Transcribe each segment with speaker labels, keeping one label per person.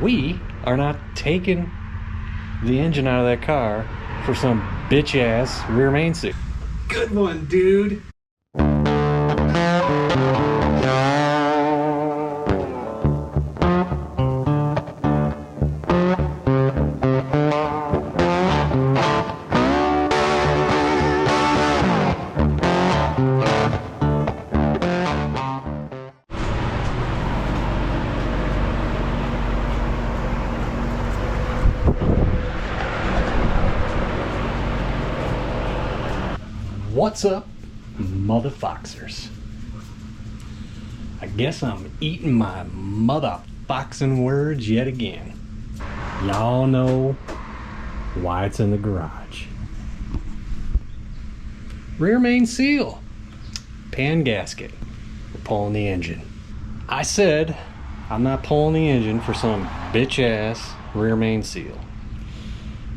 Speaker 1: we are not taking the engine out of that car for some bitch-ass rear main seal. Good one, dude. What's up, motherfoxers? I guess I'm eating my motherfoxing words yet again. Y'all know why it's in the garage. Rear main seal, pan gasket. We're pulling the engine. I said I'm not pulling the engine for some bitch ass rear main seal.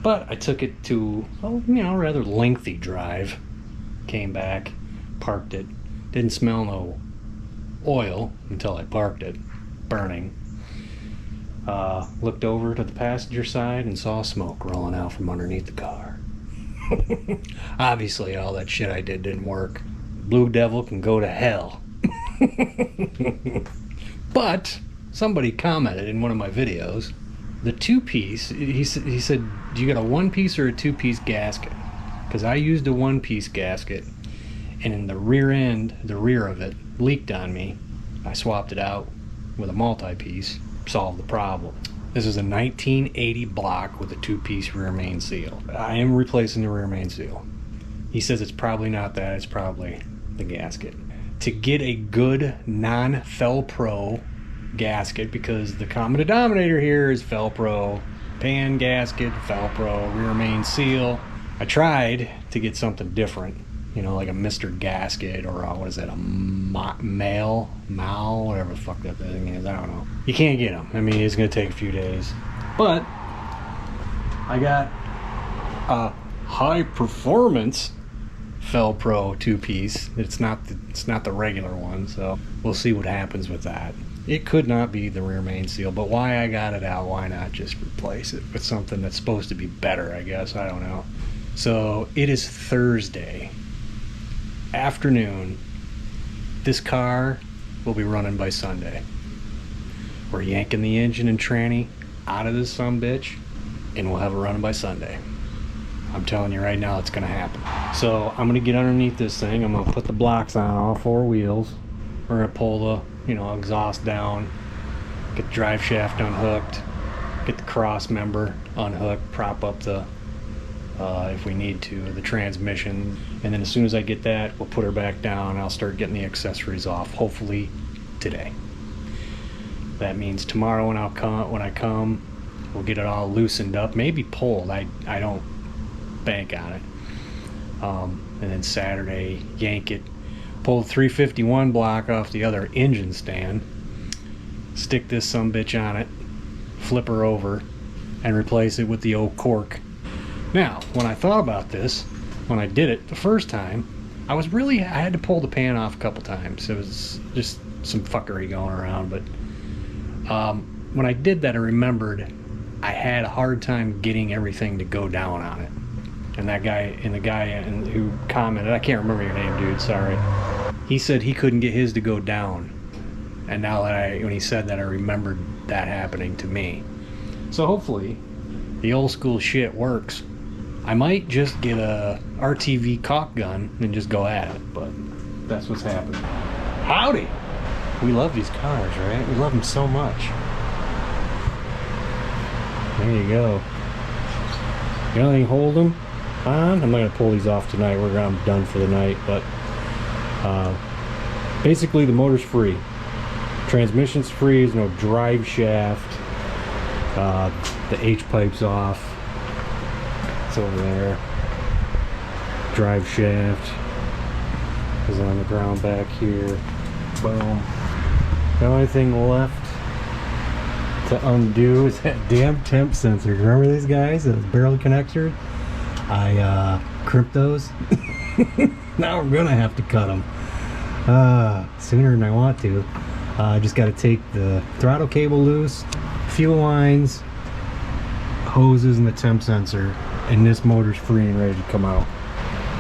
Speaker 1: But I took it to a rather lengthy drive. Came back, parked it, didn't smell no oil until I parked it, burning. Looked over to the passenger side and saw smoke rolling out from underneath the car. Obviously all that shit I did didn't work. Blue Devil can go to hell. But somebody commented in one of my videos, the two-piece, he said, do you got a one-piece or a two-piece gasket? Because I used a one-piece gasket, and in the rear end, the rear of it leaked on me. I swapped it out with a multi-piece, solved the problem. This is a 1980 block with a two-piece rear main seal. I am replacing the rear main seal. He says it's probably not that, it's probably the gasket. To get a good non-Felpro gasket, because the common denominator here is Felpro, pan gasket, Felpro, rear main seal. I tried to get something different, like a Mr. Gasket or what is that, a Mal, whatever the fuck that thing is, I don't know. You can't get them. I mean, it's going to take a few days. But I got a high performance Felpro two-piece. It's not the regular one, so we'll see what happens with that. It could not be the rear main seal, but why I got it out, why not just replace it with something that's supposed to be better, I guess, I don't know. So it is Thursday afternoon. This car will be running by Sunday. We're yanking the engine and tranny out of this sumbitch, and we'll have it running by Sunday. I'm telling you right now, it's gonna happen. So I'm gonna get underneath this thing. I'm gonna put the blocks on all four wheels. We're gonna pull the exhaust down, get the drive shaft unhooked, get the cross member unhooked, prop up the if we need to, the transmission, and then as soon as I get that, we'll put her back down. I'll start getting the accessories off, hopefully today. That means tomorrow when I come, we'll get it all loosened up, maybe pulled. I don't bank on it. And then Saturday, yank it, pull the 351 block off the other engine stand, stick this sumbitch on it, flip her over, and replace it with the old cork. Now, when I thought about this, when I did it the first time, I had to pull the pan off a couple times. It was just some fuckery going around, but when I did that, I remembered I had a hard time getting everything to go down on it. And the guy who commented, I can't remember your name, dude, sorry. He said he couldn't get his to go down. And now that when he said that, I remembered that happening to me. So hopefully, the old school shit works. I might just get a RTV caulk gun and just go at it, but that's what's happening. Howdy! We love these cars, right? We love them so much. There you go. The only thing hold them on, I'm not going to pull these off tonight. I'm done for the night, but basically the motor's free. Transmission's free, there's no drive shaft. The H-pipe's off. It's over there. Drive shaft is on the ground back here. Boom. The only thing left to undo is that damn temp sensor. Remember these guys, those barrel connectors? I crimped those. Now we're gonna have to cut them sooner than I want to. I just got to take the throttle cable loose, fuel lines, hoses, and the temp sensor, and this motor's free and ready to come out.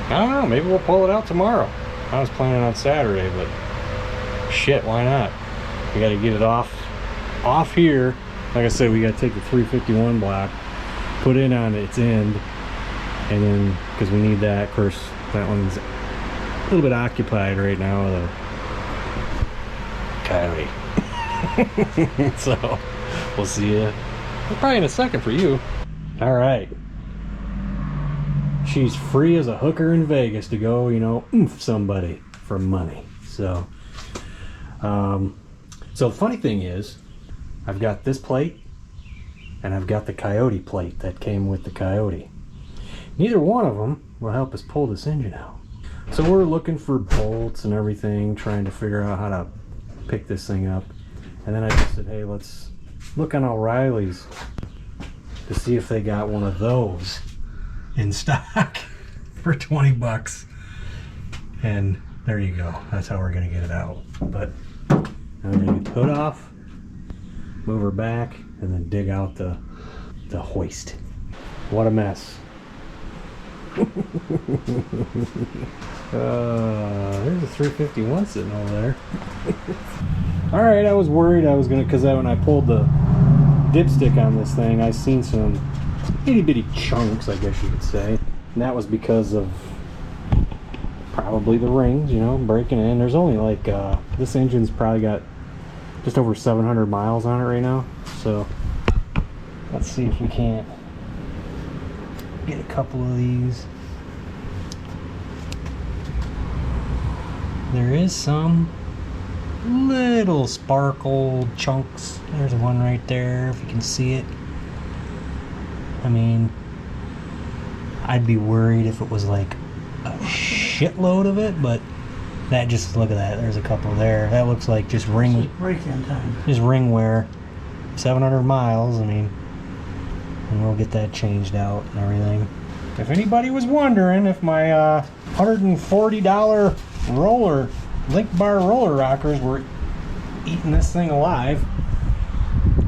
Speaker 1: I don't know, maybe we'll pull it out tomorrow. I was planning on Saturday, but shit, why not? We got to get it off here. Like I said, we got to take the 351 block, put it on its end, and then, because we need that, of course, that one's a little bit occupied right now with a coyote. So, we'll see you probably in a second for you. All right. She's free as a hooker in Vegas to go, you know, oomph somebody for money. So, so the funny thing is, I've got this plate and I've got the coyote plate that came with the coyote. Neither one of them will help us pull this engine out. So we're looking for bolts and everything, trying to figure out how to pick this thing up. And then I just said, hey, let's look on O'Reilly's to see if they got one of those in stock for 20 bucks. And there you go. That's how we're gonna get it out. But I'm gonna get the hood off, move her back, and then dig out the hoist. What a mess. There's a 351 sitting over there. All right, I was worried I was gonna, because when I pulled the dipstick on this thing, I seen some itty bitty chunks, I guess you could say, and that was because of probably the rings, you know, breaking in. There's only like this engine's probably got just over 700 miles on it right now, so let's see if we can't get a couple of these. There is some little sparkle chunks. There's one right there, if you can see it. I mean, I'd be worried if it was like a shitload of it, but that just, look at that, there's a couple there. That looks like just ring
Speaker 2: time.
Speaker 1: Just ring wear. 700 miles, I mean, and we'll get that changed out and everything. If anybody was wondering if my $140 roller, link bar roller rockers were eating this thing alive,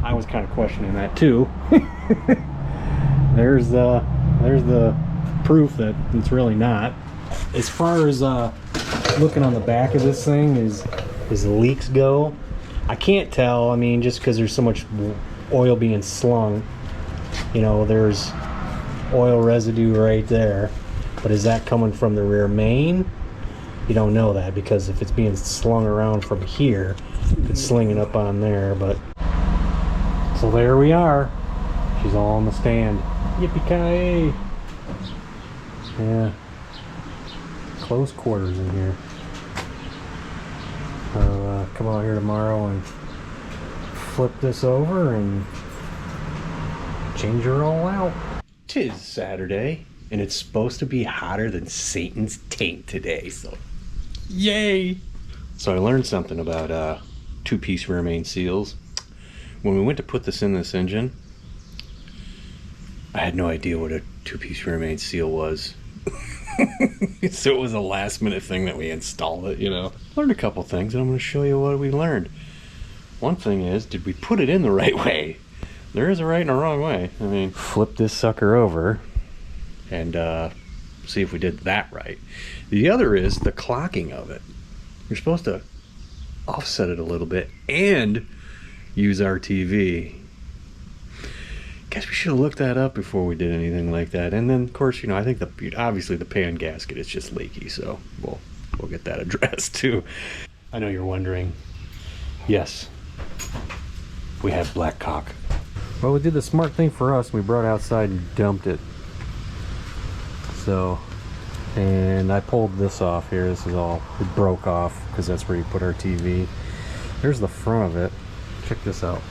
Speaker 1: I was kind of questioning that too. There's the proof that it's really not. As far as looking on the back of this thing as leaks go, I can't tell. I mean, just because there's so much oil being slung, you know, there's oil residue right there. But is that coming from the rear main? You don't know that, because if it's being slung around from here, it's slinging up on there. But so there we are. She's all on the stand. Yippee-ki-yay! Yeah, close quarters in here. I'll come out here tomorrow and flip this over and change her all out. 'Tis Saturday, and it's supposed to be hotter than Satan's taint today, so yay! So I learned something about two-piece rear main seals. When we went to put this in this engine, I had no idea what a two-piece rear main seal was. So it was a last minute thing that we installed it, you know. Learned a couple things, and I'm going to show you what we learned. One thing is, did we put it in the right way? There is a right and a wrong way. I mean, flip this sucker over and see if we did that right. The other is the clocking of it. You're supposed to offset it a little bit and use RTV. Guess we should have looked that up before we did anything like that. And then, of course, you know, I think obviously the pan gasket is just leaky, so we'll get that addressed too. I know you're wondering. Yes, we have black cock. Well, we did the smart thing for us. We brought it outside and dumped it. So, and I pulled this off here. This is all, it broke off because that's where you put our TV. Here's the front of it. Check this out.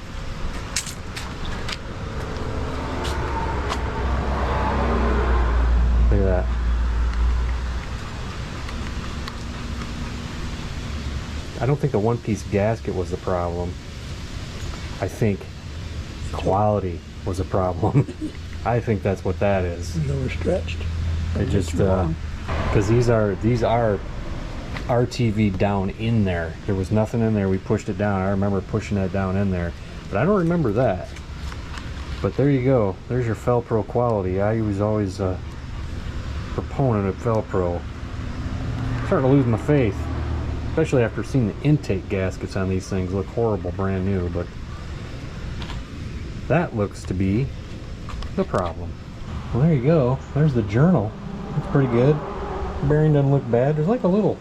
Speaker 1: Look at that. I don't think the one-piece gasket was the problem. I think quality was a problem. I think that's what that is.
Speaker 2: They were stretched.
Speaker 1: They just because these are RTV down in there. There was nothing in there. We pushed it down. I remember pushing that down in there, but I don't remember that. But there you go. There's your Felpro quality. I was always a proponent of Felpro. I'm starting to lose my faith, especially after seeing the intake gaskets on these things look horrible brand new, but that looks to be the problem. Well, there you go. There's the journal. It's pretty good. The bearing doesn't look bad. There's like a little,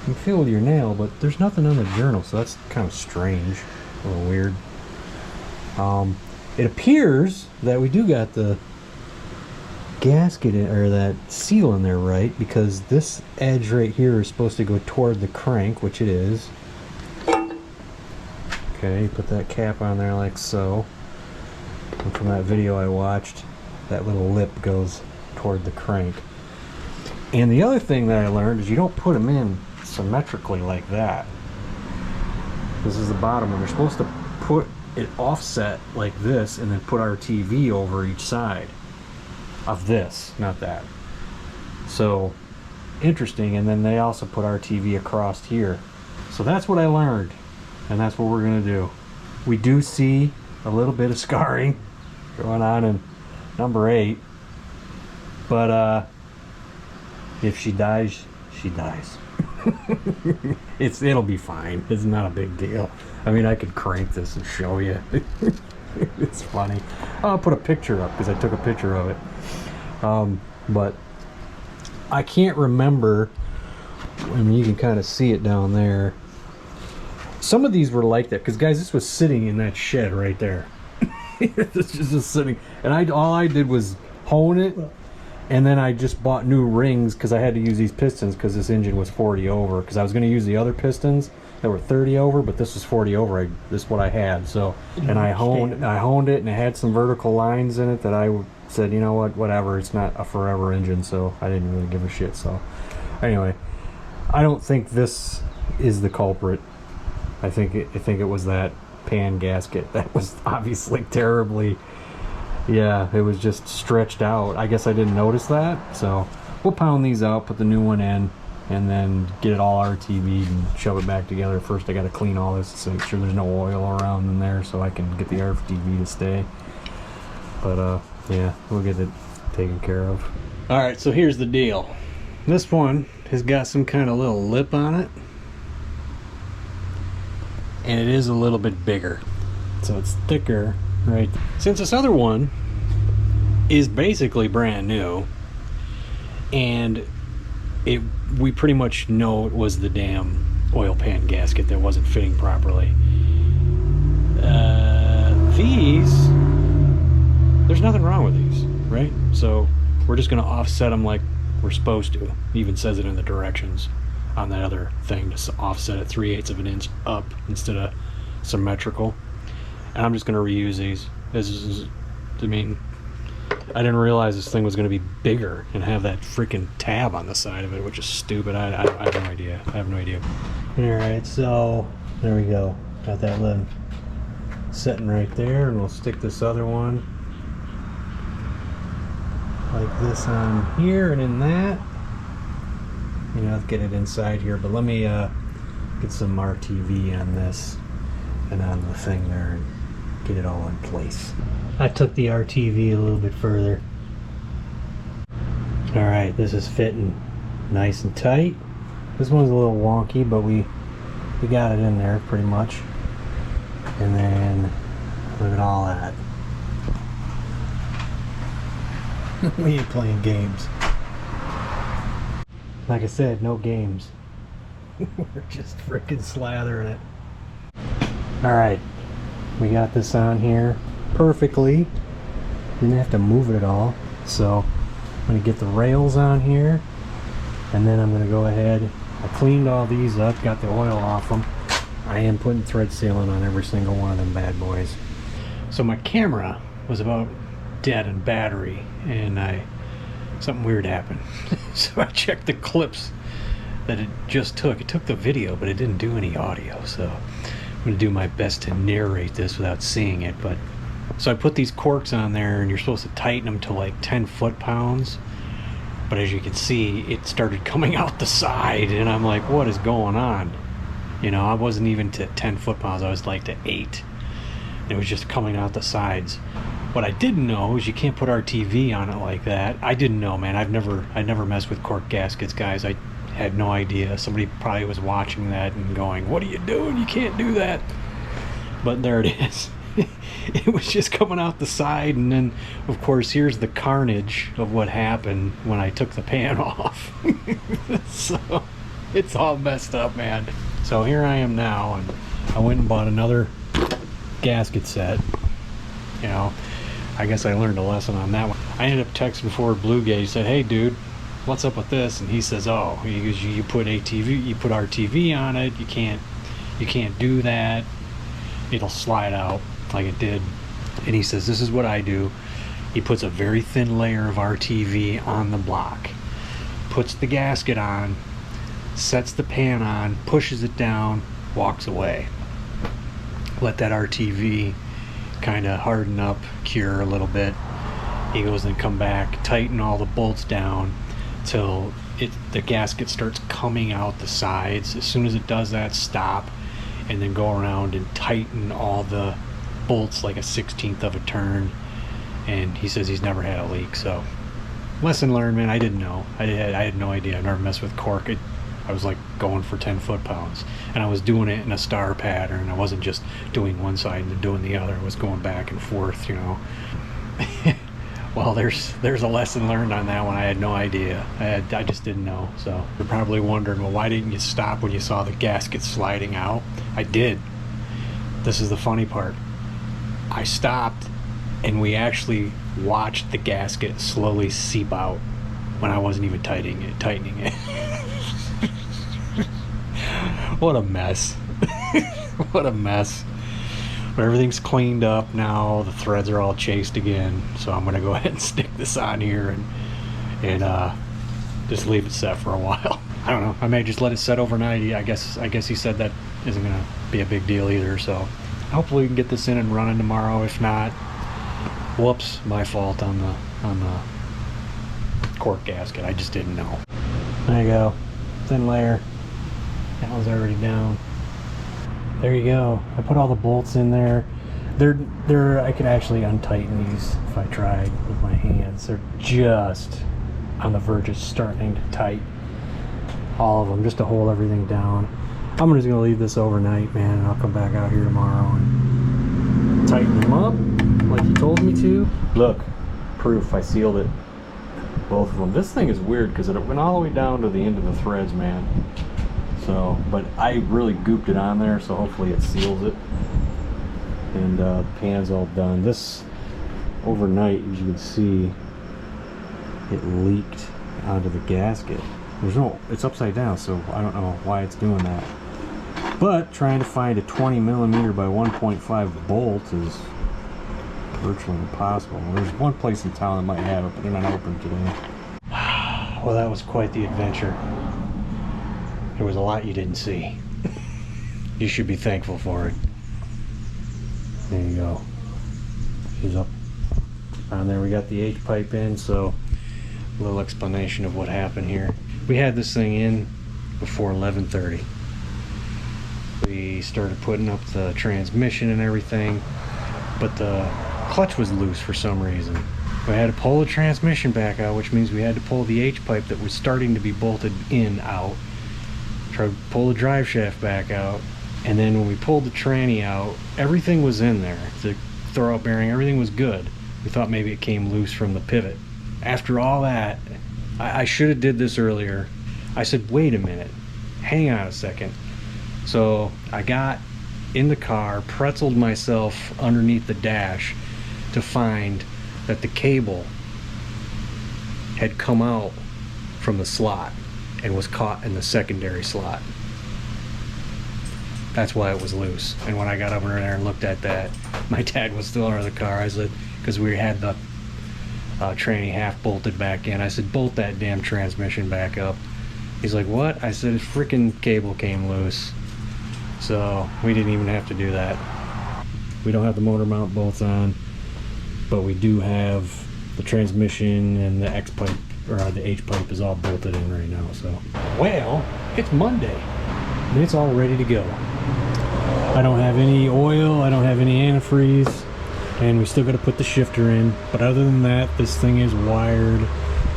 Speaker 1: you can feel with your nail, but there's nothing on the journal, so that's kind of strange, a little weird. It appears that we do got the gasket in, or that seal in there right, because this edge right here is supposed to go toward the crank, which it is. Okay, put that cap on there like so. And from that video I watched, that little lip goes toward the crank. And the other thing that I learned is you don't put them in symmetrically like that. This is the bottom one. You're supposed to put it offset like this and then put our TV over each side of this, not that. So interesting. And then they also put our TV across here. So that's what I learned, and that's what we're gonna do. We do see a little bit of scarring going on in number 8, but if she dies, she dies. It'll be fine. It's not a big deal. I mean, I could crank this and show you. It's funny. I'll put a picture up because I took a picture of it. But I can't remember. I mean, you can kind of see it down there. Some of these were like that because, guys, this was sitting in that shed right there. This is just sitting, and all I did was hone it. And then I just bought new rings because I had to use these pistons because this engine was 40 over. Because I was going to use the other pistons that were 30 over, but this was 40 over. This is what I had. So, and I honed it, and it had some vertical lines in it that I said, you know what, whatever. It's not a forever engine, so I didn't really give a shit. So, anyway, I don't think this is the culprit. I think it was that pan gasket that was obviously terribly. Yeah, it was just stretched out. I guess I didn't notice that. So we'll pound these out, put the new one in, and then get it all RTV'd and shove it back together. First I got to clean all this to make sure there's no oil around in there so I can get the RTV to stay. But yeah, we'll get it taken care of. Alright, so here's the deal. This one has got some kind of little lip on it. And it is a little bit bigger. So it's thicker. Right. Since this other one is basically brand new, and we pretty much know it was the damn oil pan gasket that wasn't fitting properly. These, there's nothing wrong with these, right? So we're just going to offset them like we're supposed to. It even says it in the directions on that other thing to offset it 3/8 of an inch up instead of symmetrical. And I'm just going to reuse these. This is, I mean, I didn't realize this thing was going to be bigger and have that freaking tab on the side of it, which is stupid. I have no idea. I have no idea. Alright, so there we go. Got that lid sitting right there, and we'll stick this other one like this on here and in that. You know, get it inside here, but let me get some RTV on this and on the thing there and get it all in place. I took the RTV a little bit further. Alright, this is fitting nice and tight. This one's a little wonky, but we got it in there pretty much. And then look at all that. We ain't playing games. Like I said, no games. We're just freaking slathering it. Alright, we got this on here perfectly. Didn't have to move it at all. So I'm going to get the rails on here, and then I'm going to go ahead. I cleaned all these up, got the oil off them. I am putting thread sealant on every single one of them bad boys. So my camera was about dead in battery, and something weird happened. So I checked the clips that it just took. It took the video, but it didn't do any audio. So I'm going to do my best to narrate this without seeing it. But so I put these corks on there, and you're supposed to tighten them to like 10 foot-pounds. But as you can see, it started coming out the side, and I'm like, what is going on? You know, I wasn't even to 10 foot-pounds. I was like to 8. It was just coming out the sides. What I didn't know is you can't put RTV on it like that. I didn't know, man. I never messed with cork gaskets, guys. I had no idea. Somebody probably was watching that and going, "What are you doing? You can't do that." But there it is. It was just coming out the side, and then of course here's the carnage of what happened when I took the pan off. So it's all messed up, man. So here I am now, and I went and bought another gasket set. You know, I guess I learned a lesson on that one. I ended up texting Ford Blue Gauge, said, "Hey dude, what's up with this?" And he says, "Oh, you put RTV on it, you can't do that, it'll slide out like it did." And he says, "This is what I do." He puts a very thin layer of RTV on the block, puts the gasket on, sets the pan on, pushes it down, walks away. Let that RTV kind of harden up, cure a little bit. He goes and come back, tighten all the bolts down till the gasket starts coming out the sides. As soon as it does that, stop, and then go around and tighten all the bolts like a 1/16 of a turn. And he says he's never had a leak. So lesson learned, man. I didn't know. I had no idea. I never messed with cork. I was like going for 10 foot-pounds, and I was doing it in a star pattern. I wasn't just doing one side and then doing the other. I was going back and forth, you know. Well, there's a lesson learned on that one. I had no idea. I just didn't know. So you're probably wondering, well, why didn't you stop when you saw the gasket sliding out? I did. This is the funny part. I stopped, and we actually watched the gasket slowly seep out when I wasn't even tightening it. What a mess. What a mess. But everything's cleaned up now. The threads are all chased again. So I'm going to go ahead and stick this on here and just leave it set for a while. I don't know. I may just let it set overnight. I guess he said that isn't going to be a big deal either. So hopefully we can get this in and running tomorrow. If not, whoops, my fault on the cork gasket. I just didn't know. There you go. Thin layer. That one's already down. There you go. I put all the bolts in there. I could actually untighten these if I tried with my hands. They're just on the verge of starting to tight. All of them, just to hold everything down. I'm just gonna leave this overnight, man, and I'll come back out here tomorrow and tighten them up like he told me to. Look, proof, I sealed it. Both of them. This thing is weird because it went all the way down to the end of the threads, man. So, but I really gooped it on there, so hopefully it seals it. And the pan's all done. This, overnight, as you can see, it leaked onto the gasket. It's upside down, so I don't know why it's doing that. But trying to find a 20mm by 1.5 bolt is virtually impossible. There's one place in town that might have it, but they're not open today. Well, that was quite the adventure. There was a lot you didn't see. You should be thankful for it. There you go. She's up on there. We got the H pipe in, so a little explanation of what happened here. We had this thing in before 11:30. We started putting up the transmission and everything, but the clutch was loose for some reason. We had to pull the transmission back out, which means we had to pull the H pipe that was starting to be bolted in out. Try to pull the drive shaft back out, and then when we pulled the tranny out, everything was in there. The throwout bearing, everything was good. We thought maybe it came loose from the pivot. After all that, I should have did this earlier. I said, wait a minute, hang on a second. So I got in the car, pretzeled myself underneath the dash to find that the cable had come out from the slot and was caught in the secondary slot. That's why it was loose. And when I got over there and looked at that, my dad was still under the car. I said, because we had the tranny half bolted back in, I said, bolt that damn transmission back up. He's like, what? I said, freaking cable came loose. So we didn't even have to do that. We don't have the motor mount bolts on, but we do have the transmission, and the X pipe, or the H pipe, is all bolted in right now. So, well, it's Monday and it's all ready to go. I don't have any oil, I don't have any antifreeze, and we still got to put the shifter in. But other than that, this thing is wired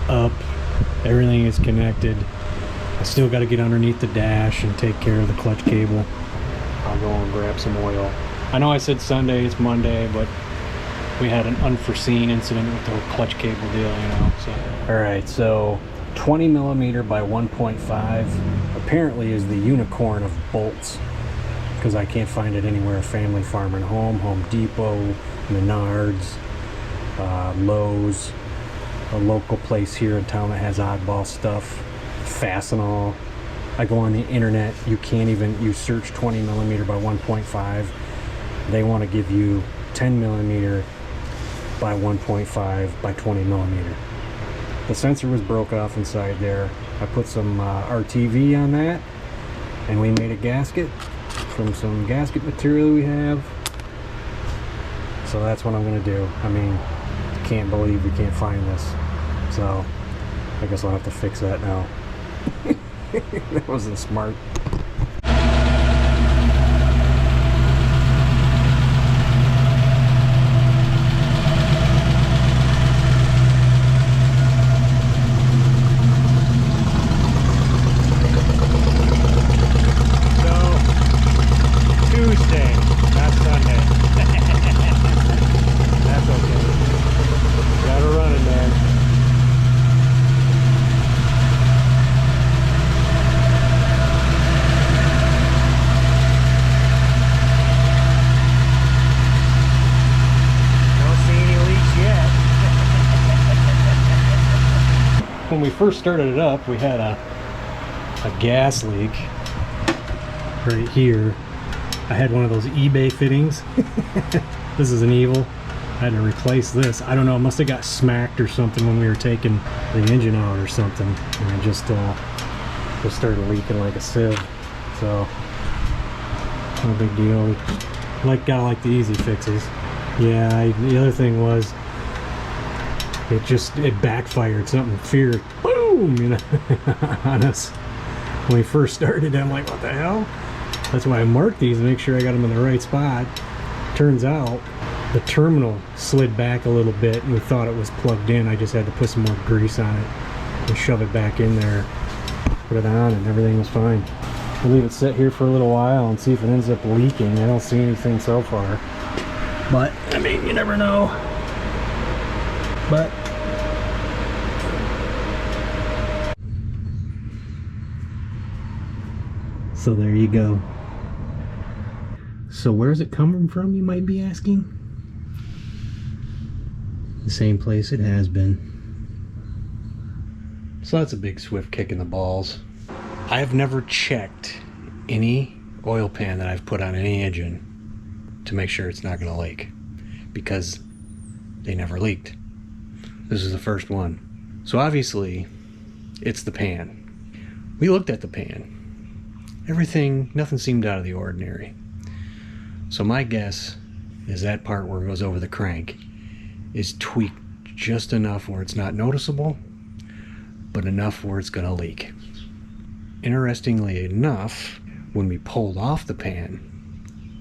Speaker 1: up, everything is connected. I still got to get underneath the dash and take care of the clutch cable. I'll go and grab some oil. I know I said Sunday, it's Monday, but we had an unforeseen incident with the whole clutch cable deal, you know. So. Alright, so 20 millimeter by 1.5 apparently is the unicorn of bolts, because I can't find it anywhere. Family Farm and Home, Home Depot, Menards, Lowe's, a local place here in town that has oddball stuff, Fastenal. I go on the internet, you can't even, you search 20 millimeter by 1.5, they want to give you 10 millimeter by 1.5 by 20 millimeter. The sensor was broke off inside there. I put some RTV on that, and we made a gasket from some gasket material we have. So that's what I'm gonna do. I mean, I can't believe we can't find this. So I guess I'll have to fix that now. That wasn't smart. Tuesday, not Sunday. That's okay. Got her running there. Don't see any leaks yet. When we first started it up, we had a gas leak right here. I had one of those eBay fittings. This is an evil. I had to replace this. I don't know, it must have got smacked or something when we were taking the engine out or something. And it just started leaking like a sieve. So, no big deal. Gotta like the easy fixes. Yeah, the other thing was, it backfired. Something feared, boom, you know, on us. When we first started, I'm like, what the hell? That's why I marked these to make sure I got them in the right spot. Turns out the terminal slid back a little bit and we thought it was plugged in. I just had to put some more grease on it and shove it back in there, put it on, and everything was fine. We'll leave it sit here for a little while and see if it ends up leaking. I don't see anything so far, but I mean, you never know. But so there you go. So where's it coming from, you might be asking? The same place it has been. So that's a big swift kick in the balls. I have never checked any oil pan that I've put on any engine to make sure it's not going to leak, because they never leaked. This is the first one. So obviously it's the pan. We looked at the pan. Everything, nothing seemed out of the ordinary. So my guess is that part where it goes over the crank is tweaked just enough where it's not noticeable, but enough where it's gonna leak. Interestingly enough, when we pulled off the pan,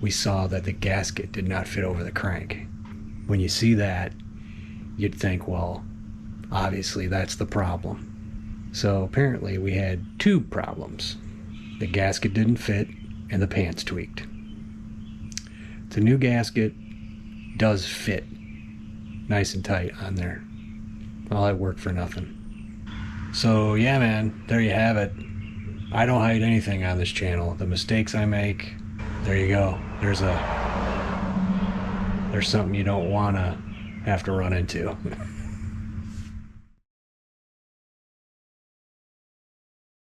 Speaker 1: we saw that the gasket did not fit over the crank. When you see that, you'd think, well, obviously that's the problem. So apparently we had two problems. The gasket didn't fit and the pan's tweaked. The new gasket does fit nice and tight on there. All that work for nothing. So yeah, man, there you have it. I don't hide anything on this channel. The mistakes I make, there you go. There's something you don't want to have to run into.